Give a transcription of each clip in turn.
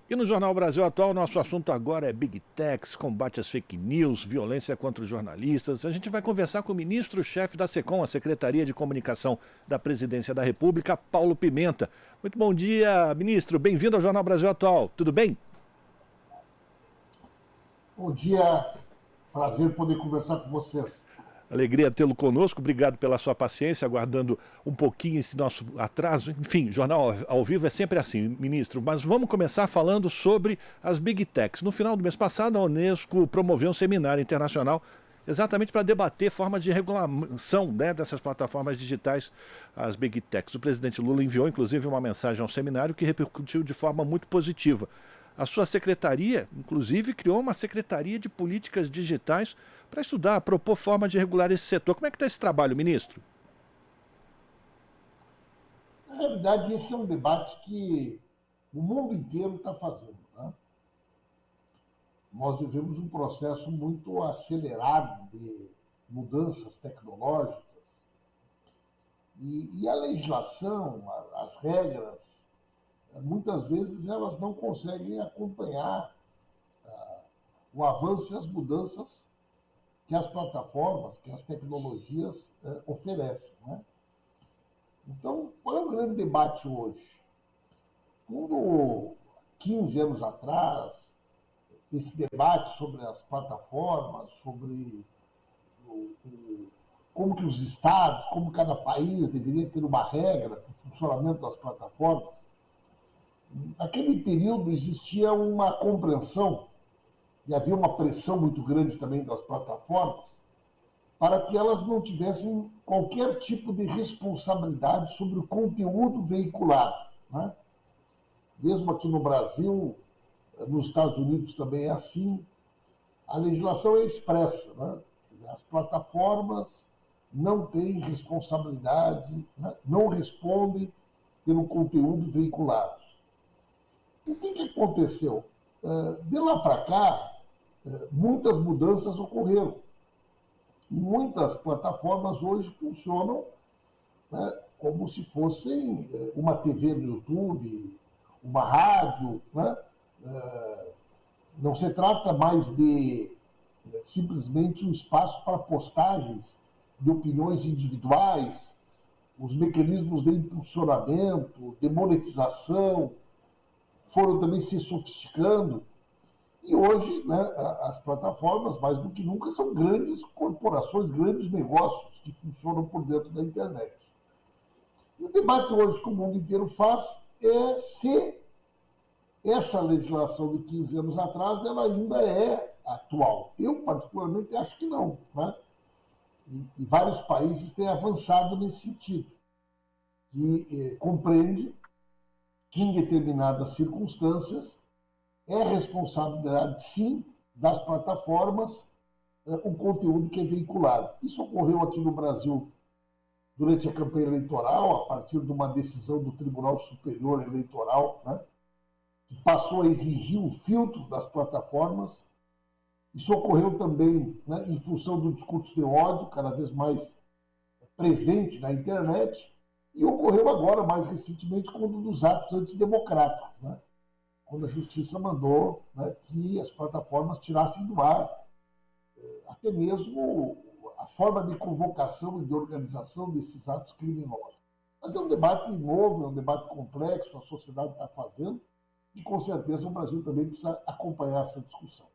E no Jornal Brasil Atual, nosso assunto agora é Big Techs, combate às fake news, violência contra os jornalistas. A gente vai conversar com o ministro-chefe da SECOM, a Secretaria de Comunicação da Presidência da República, Paulo Pimenta. Muito bom dia, ministro. Bem-vindo ao Jornal Brasil Atual. Tudo bem? Bom dia, prazer poder conversar com vocês. Alegria tê-lo conosco, obrigado pela sua paciência, aguardando um pouquinho esse nosso atraso. Enfim, jornal ao vivo é sempre assim, ministro. Mas vamos começar falando sobre as Big Techs. No final do mês passado, a Unesco promoveu um seminário internacional exatamente para debater formas de regulação, né, dessas plataformas digitais, as Big Techs. O presidente Lula enviou, inclusive, uma mensagem ao seminário que repercutiu de forma muito positiva. A sua secretaria, inclusive, criou uma secretaria de políticas digitais para estudar, propor forma de regular esse setor. Como é que está esse trabalho, ministro? Na realidade, esse é um debate que o mundo inteiro está fazendo, né? Nós vivemos um processo muito acelerado de mudanças tecnológicas e a legislação, as regras, muitas vezes elas não conseguem acompanhar o avanço e as mudanças que as plataformas, que as tecnologias oferecem, né? Então, qual é o grande debate hoje? Quando, 15 anos atrás, esse debate sobre as plataformas, sobre como que os estados, como cada país deveria ter uma regra para o funcionamento das plataformas, naquele período existia uma compreensão e havia uma pressão muito grande também das plataformas para que elas não tivessem qualquer tipo de responsabilidade sobre o conteúdo veiculado, né? Mesmo aqui no Brasil, nos Estados Unidos também é assim, a legislação é expressa, né? As plataformas não têm responsabilidade, né? Não respondem pelo conteúdo veiculado. O que aconteceu? De lá para cá, muitas mudanças ocorreram. E muitas plataformas hoje funcionam, né, como se fossem uma TV no YouTube, uma rádio, né? Não se trata mais de simplesmente um espaço para postagens de opiniões individuais, os mecanismos de impulsionamento, de monetização foram também se sofisticando. E hoje, né, as plataformas, mais do que nunca, são grandes corporações, grandes negócios que funcionam por dentro da internet. E o debate hoje que o mundo inteiro faz é se essa legislação de 15 anos atrás ela ainda é atual. Eu, particularmente, acho que não, né? E vários países têm avançado nesse sentido, que compreende que, em determinadas circunstâncias, é responsabilidade, sim, das plataformas o conteúdo que é veiculado. Isso ocorreu aqui no Brasil durante a campanha eleitoral, a partir de uma decisão do Tribunal Superior Eleitoral, né, que passou a exigir um filtro das plataformas. Isso ocorreu também, né, em função do discurso de ódio cada vez mais presente na internet, e ocorreu agora, mais recentemente, com um dos atos antidemocráticos, né, quando a Justiça mandou, né, que as plataformas tirassem do ar até mesmo a forma de convocação e de organização desses atos criminosos. Mas é um debate novo, é um debate complexo, a sociedade está fazendo, e com certeza o Brasil também precisa acompanhar essa discussão.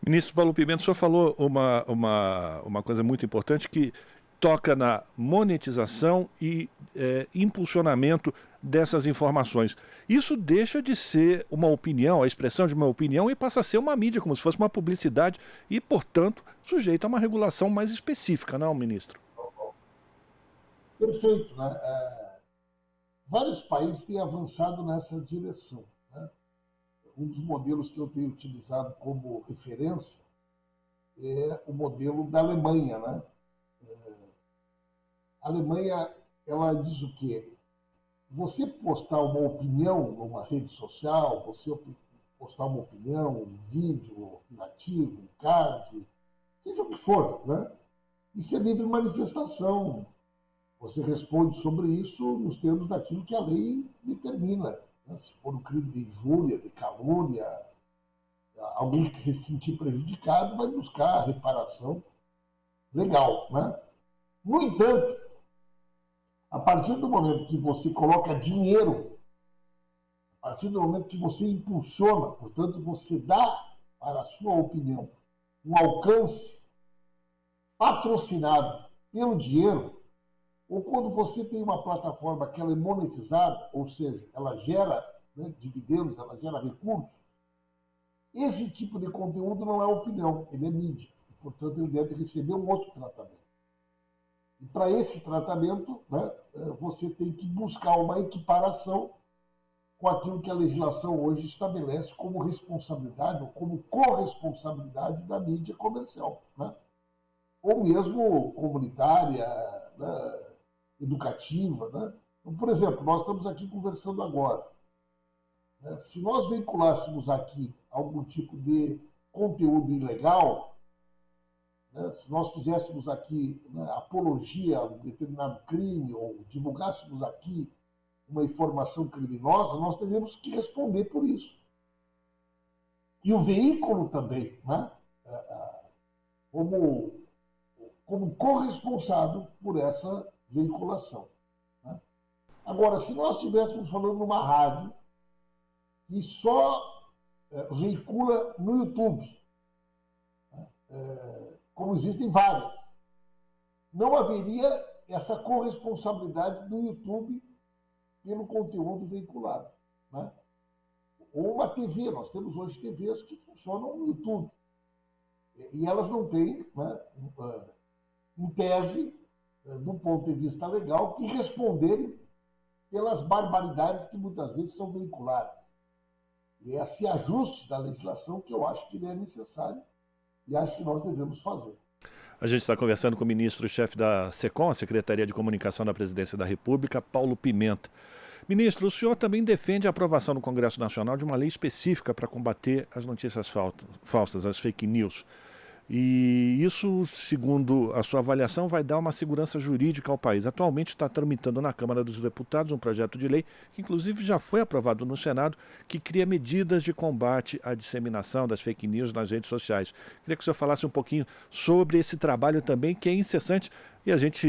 Ministro Paulo Pimenta, o senhor falou uma coisa muito importante que toca na monetização e impulsionamento dessas informações. Isso deixa de ser uma opinião, a expressão de uma opinião, e passa a ser uma mídia, como se fosse uma publicidade e, portanto, sujeita a uma regulação mais específica, não, ministro? Perfeito, né? Vários países têm avançado nessa direção, né? Um dos modelos que eu tenho utilizado como referência é o modelo da Alemanha, né? A Alemanha, ela diz o quê? Você postar uma opinião numa rede social, você postar uma opinião, um vídeo, um aplicativo, um card, seja o que for, né? Isso é livre manifestação. Você responde sobre isso nos termos daquilo que a lei determina. né? Se for um crime de injúria, de calúnia, alguém que se sentir prejudicado vai buscar reparação legal, né? No entanto, a partir do momento que você coloca dinheiro, a partir do momento que você impulsiona, portanto, você dá para a sua opinião um alcance patrocinado pelo dinheiro, ou quando você tem uma plataforma que ela é monetizada, ou seja, ela gera, né, dividendos, ela gera recursos, esse tipo de conteúdo não é opinião, ele é mídia. E, portanto, ele deve receber um outro tratamento. E para esse tratamento, né, você tem que buscar uma equiparação com aquilo que a legislação hoje estabelece como responsabilidade ou como corresponsabilidade da mídia comercial, né? Ou mesmo comunitária, né, educativa, né? Então, por exemplo, nós estamos aqui conversando agora, né? Se nós vinculássemos aqui algum tipo de conteúdo ilegal, né? Se nós fizéssemos aqui, né, apologia a um determinado crime ou divulgássemos aqui uma informação criminosa, nós teríamos que responder por isso. E o veículo também, né? Como corresponsável por essa veiculação, né? Agora, se nós estivéssemos falando numa rádio que só veicula no YouTube, né, como existem várias, não haveria essa corresponsabilidade do YouTube pelo conteúdo veiculado, né? Ou uma TV, nós temos hoje TVs que funcionam no YouTube, e elas não têm, né, em tese, do ponto de vista legal, que responderem pelas barbaridades que muitas vezes são veiculadas. E é esse ajuste da legislação que eu acho que ele é necessário e acho que nós devemos fazer. A gente está conversando com o ministro-chefe da SECOM, a Secretaria de Comunicação da Presidência da República, Paulo Pimenta. Ministro, o senhor também defende a aprovação no Congresso Nacional de uma lei específica para combater as notícias falsas, as fake news. E isso, segundo a sua avaliação, vai dar uma segurança jurídica ao país. Atualmente está tramitando na Câmara dos Deputados um projeto de lei, que inclusive já foi aprovado no Senado, que cria medidas de combate à disseminação das fake news nas redes sociais. Queria que o senhor falasse um pouquinho sobre esse trabalho também, que é incessante. E a gente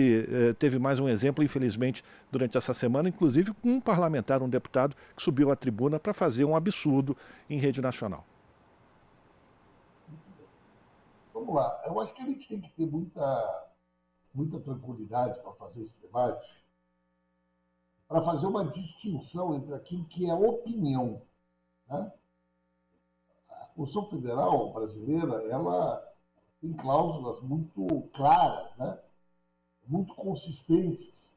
teve mais um exemplo, infelizmente, durante essa semana, inclusive com um parlamentar, um deputado, que subiu à tribuna para fazer um absurdo em rede nacional. Vamos lá, eu acho que a gente tem que ter muita tranquilidade para fazer esse debate, para fazer uma distinção entre aquilo que é opinião, né? A Constituição Federal brasileira, ela tem cláusulas muito claras, né? Muito consistentes.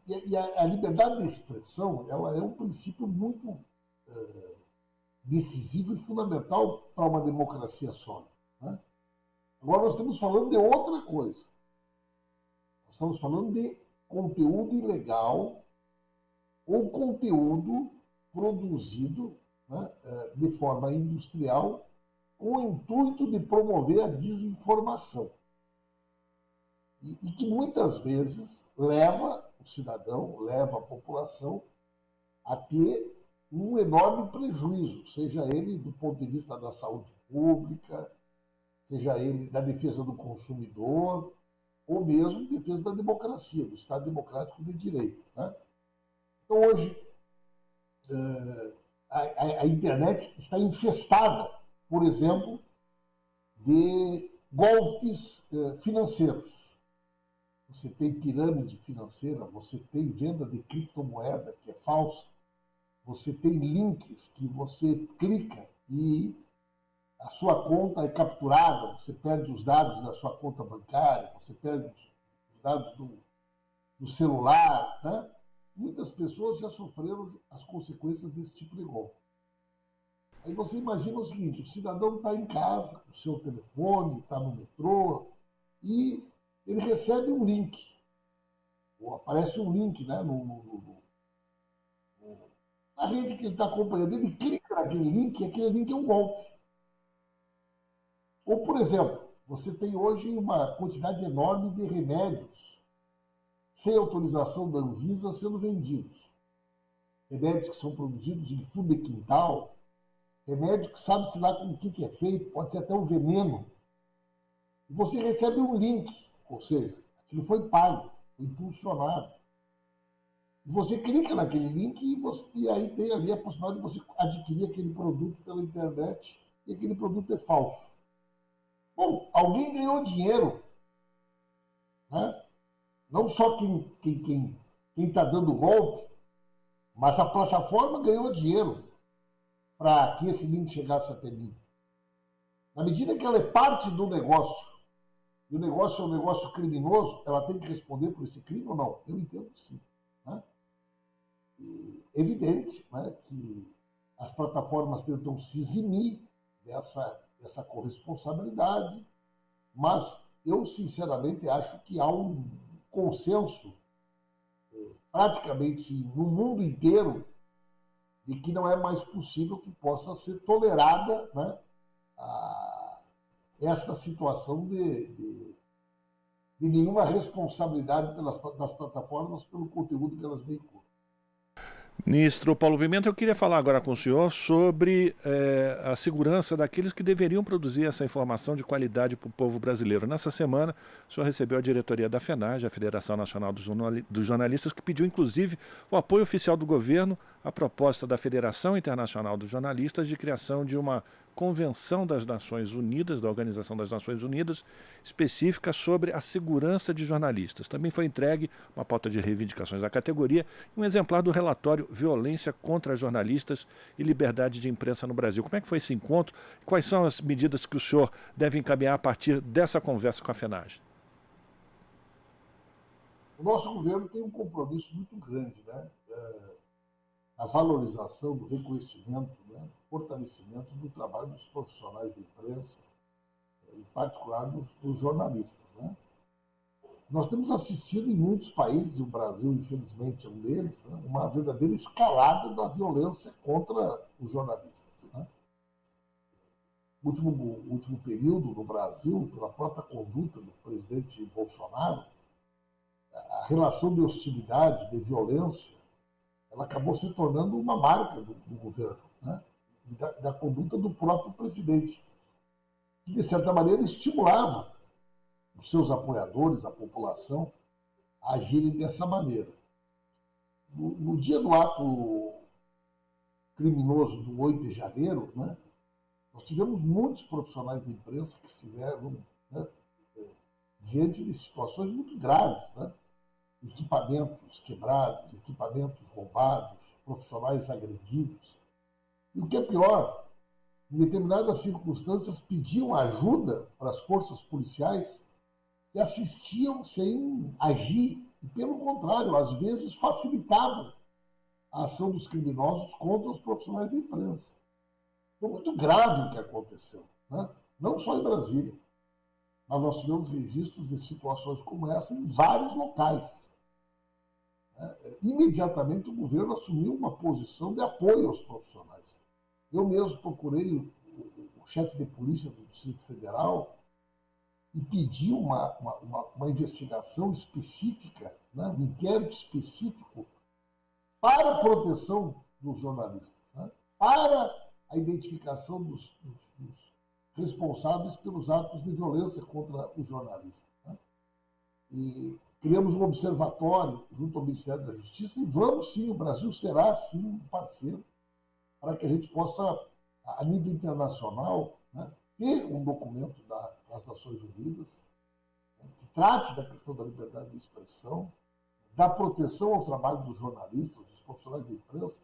E a liberdade de expressão, ela é um princípio muito decisivo e fundamental para uma democracia sólida, né? Agora nós estamos falando de outra coisa. Nós estamos falando de conteúdo ilegal ou conteúdo produzido, né, de forma industrial com o intuito de promover a desinformação. E que muitas vezes leva o cidadão, leva a população a ter um enorme prejuízo, seja ele do ponto de vista da saúde pública, seja ele da defesa do consumidor, ou mesmo defesa da democracia, do Estado Democrático de Direito, né? Então, hoje, a internet está infestada, por exemplo, de golpes financeiros. Você tem pirâmide financeira, você tem venda de criptomoeda que é falsa, você tem links que você clica e a sua conta é capturada, você perde os dados da sua conta bancária, você perde os dados do celular, né? Muitas pessoas já sofreram as consequências desse tipo de golpe. Aí você imagina o seguinte, o cidadão está em casa, com o seu telefone, está no metrô, e ele recebe um link, ou aparece um link, né, na rede que ele está acompanhando, ele clica naquele link e aquele link é um golpe. Ou, por exemplo, você tem hoje uma quantidade enorme de remédios sem autorização da Anvisa sendo vendidos. remédios que são produzidos em fundo de quintal, remédio que sabe-se lá com o que é feito, pode ser até um veneno. E você recebe um link, ou seja, aquilo foi pago, foi impulsionado. E você clica naquele link e aí tem ali a possibilidade de você adquirir aquele produto pela internet e aquele produto é falso. Bom, alguém ganhou dinheiro, né? Não só quem está dando golpe, mas a plataforma ganhou dinheiro para que esse link chegasse até mim. Na medida que ela é parte do negócio, e o negócio é um negócio criminoso, ela tem que responder por esse crime ou não? Eu entendo que sim. Né? É evidente, né, que as plataformas tentam se eximir dessa corresponsabilidade, mas eu, sinceramente, acho que há um consenso praticamente no mundo inteiro de que não é mais possível que possa ser tolerada, né, esta situação de nenhuma responsabilidade das plataformas pelo conteúdo que elas veiculam. Ministro Paulo Pimenta, eu queria falar agora com o senhor sobre a segurança daqueles que deveriam produzir essa informação de qualidade para o povo brasileiro. Nessa semana, o senhor recebeu a diretoria da FENAGE, a Federação Nacional dos Jornalistas, que pediu, inclusive, o apoio oficial do governo à proposta da Federação Internacional dos Jornalistas de criação de uma Convenção das Nações Unidas, da Organização das Nações Unidas, específica sobre a segurança de jornalistas. Também foi entregue uma pauta de reivindicações da categoria e um exemplar do relatório Violência contra Jornalistas e Liberdade de Imprensa no Brasil. Como é que foi esse encontro? Quais são as medidas que o senhor deve encaminhar a partir dessa conversa com a FENAGE? O nosso governo tem um compromisso muito grande, né? A valorização do reconhecimento, né? Fortalecimento do trabalho dos profissionais da imprensa, em particular dos jornalistas. Né? Nós temos assistido em muitos países, o Brasil, infelizmente, é um deles, né? Uma verdadeira escalada da violência contra os jornalistas. Né? No último período, no Brasil, pela própria conduta do presidente Bolsonaro, a relação de hostilidade, de violência, ela acabou se tornando uma marca do governo, né? Da conduta do próprio presidente, que, de certa maneira, estimulava os seus apoiadores, a população, a agirem dessa maneira. No dia do ato criminoso do 8 de janeiro, né, nós tivemos muitos profissionais de imprensa que estiveram, né, diante de situações muito graves, né? Equipamentos quebrados, equipamentos roubados, profissionais agredidos. E o que é pior, em determinadas circunstâncias pediam ajuda para as forças policiais e assistiam sem agir, e pelo contrário, às vezes facilitavam a ação dos criminosos contra os profissionais da imprensa. Foi muito grave o que aconteceu, né? Não só em Brasília, mas nós tivemos registros de situações como essa em vários locais. Imediatamente o governo assumiu uma posição de apoio aos profissionais. Eu mesmo procurei o chefe de polícia do Distrito Federal e pedi uma investigação específica, né, um inquérito específico para a proteção dos jornalistas, né, para a identificação dos responsáveis pelos atos de violência contra os jornalistas. Né. E criamos um observatório junto ao Ministério da Justiça e vamos sim, o Brasil será sim um parceiro para que a gente possa, a nível internacional, né, ter um documento das Nações Unidas, né, que trate da questão da liberdade de expressão, da proteção ao trabalho dos jornalistas, dos profissionais da imprensa.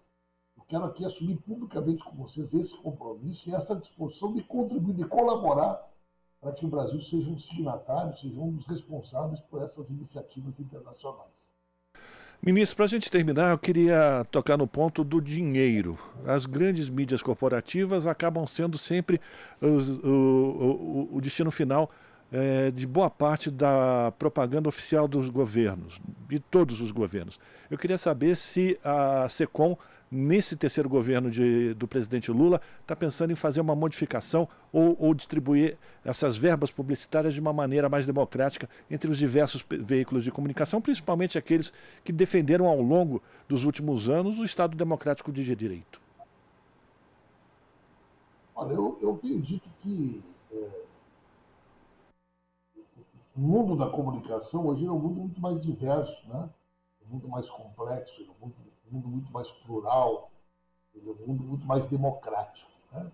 Eu quero aqui assumir publicamente com vocês esse compromisso e essa disposição de contribuir, de colaborar para que o Brasil seja um signatário, seja um dos responsáveis por essas iniciativas internacionais. Ministro, para a gente terminar, eu queria tocar no ponto do dinheiro. As grandes mídias corporativas acabam sendo sempre o destino final de boa parte da propaganda oficial dos governos, de todos os governos. Eu queria saber se a SECOM nesse terceiro governo do presidente Lula, está pensando em fazer uma modificação ou distribuir essas verbas publicitárias de uma maneira mais democrática entre os diversos veículos de comunicação, principalmente aqueles que defenderam ao longo dos últimos anos o Estado democrático de direito? Olha, eu tenho dito que o mundo da comunicação hoje é um mundo muito mais diverso, né? Um mundo mais complexo, um mundo muito mais plural, um mundo muito mais democrático, né?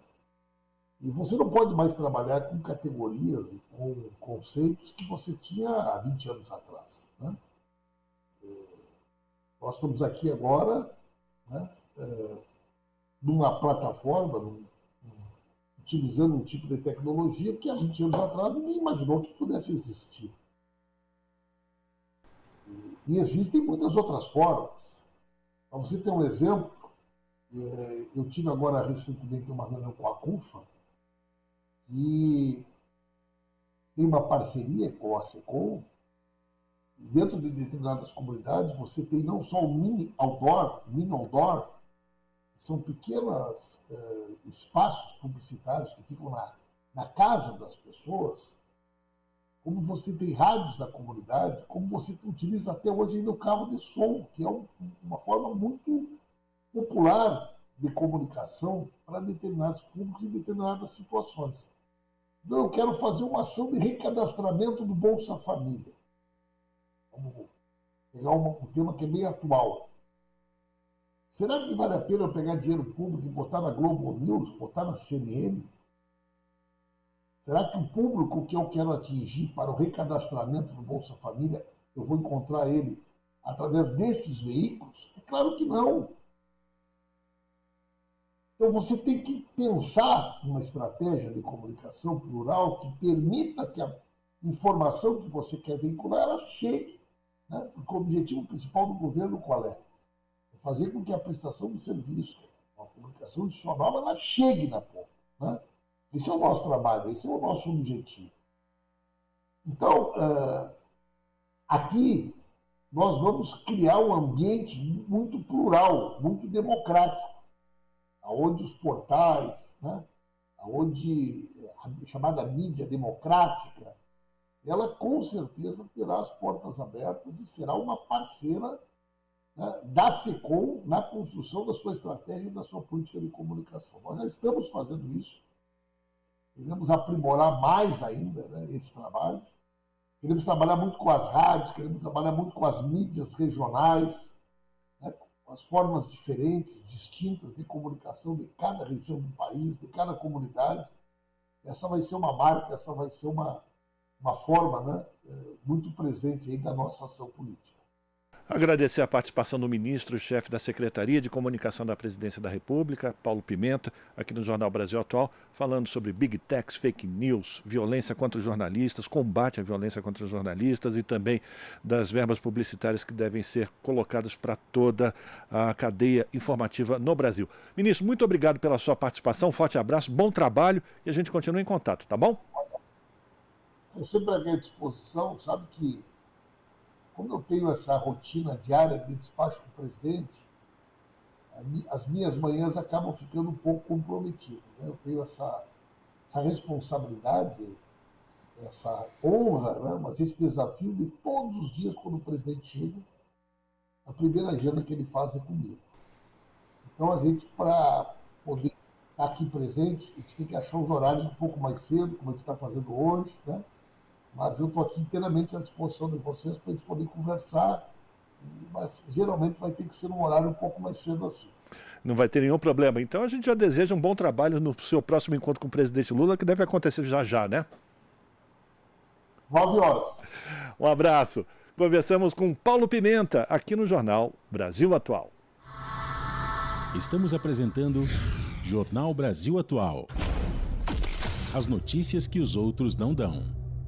E você não pode mais trabalhar com categorias e com conceitos que você tinha há 20 anos atrás, né? Nós estamos aqui agora, né, numa plataforma, utilizando um tipo de tecnologia que há 20 anos atrás ninguém imaginou que pudesse existir. E existem muitas outras formas. Para você ter um exemplo, eu tive agora recentemente uma reunião com a CUFA e tem uma parceria com a SECOM. Dentro de determinadas comunidades você tem não só o mini outdoor, são pequenos espaços publicitários que ficam na casa das pessoas, como você tem rádios da comunidade, como você utiliza até hoje ainda o carro de som, que é uma forma muito popular de comunicação para determinados públicos e determinadas situações. Então eu quero fazer uma ação de recadastramento do Bolsa Família. Vamos pegar um tema que é bem atual. Será que vale a pena eu pegar dinheiro público e botar na Globo News, botar na CNN? Será que o público que eu quero atingir para o recadastramento do Bolsa Família, eu vou encontrar ele através desses veículos? É claro que não. Então você tem que pensar numa estratégia de comunicação plural que permita que a informação que você quer veicular ela chegue, né? Porque o objetivo principal do governo qual é? Fazer com que a prestação do serviço, a comunicação institucional, ela chegue na ponta, né? Esse é o nosso trabalho, esse é o nosso objetivo. Então, aqui, nós vamos criar um ambiente muito plural, muito democrático, onde os portais, né? Onde a chamada mídia democrática, ela com certeza terá as portas abertas e será uma parceira, né, da SECOM na construção da sua estratégia e da sua política de comunicação. Nós já estamos fazendo isso. Queremos aprimorar mais ainda, né, esse trabalho. Queremos trabalhar muito com as rádios, queremos trabalhar muito com as mídias regionais, né, com as formas diferentes, distintas de comunicação de cada região do país, de cada comunidade. Essa vai ser uma marca, essa vai ser uma forma, né, muito presente aí da nossa ação política. Agradecer a participação do ministro e chefe da Secretaria de Comunicação da Presidência da República, Paulo Pimenta, aqui no Jornal Brasil Atual, falando sobre Big Techs, fake news, violência contra os jornalistas, combate à violência contra os jornalistas e também das verbas publicitárias que devem ser colocadas para toda a cadeia informativa no Brasil. Ministro, muito obrigado pela sua participação, um forte abraço, bom trabalho e a gente continua em contato, tá bom? Eu sempre à disposição, sabe que como eu tenho essa rotina diária de despacho com o presidente, as minhas manhãs acabam ficando um pouco comprometidas, né? Eu tenho essa responsabilidade, essa honra, né? Mas esse desafio de todos os dias, quando o presidente chega, a primeira agenda que ele faz é comigo. Então, a gente, para poder estar aqui presente, a gente tem que achar os horários um pouco mais cedo, como a gente está fazendo hoje, né? Mas eu estou aqui inteiramente à disposição de vocês para a gente poder conversar, mas geralmente vai ter que ser num horário um pouco mais cedo assim. Não vai ter nenhum problema. Então a gente já deseja um bom trabalho no seu próximo encontro com o presidente Lula, que deve acontecer já, né? 9 horas. Um abraço. Conversamos com Paulo Pimenta, aqui no Jornal Brasil Atual. Estamos apresentando Jornal Brasil Atual. As notícias que os outros não dão.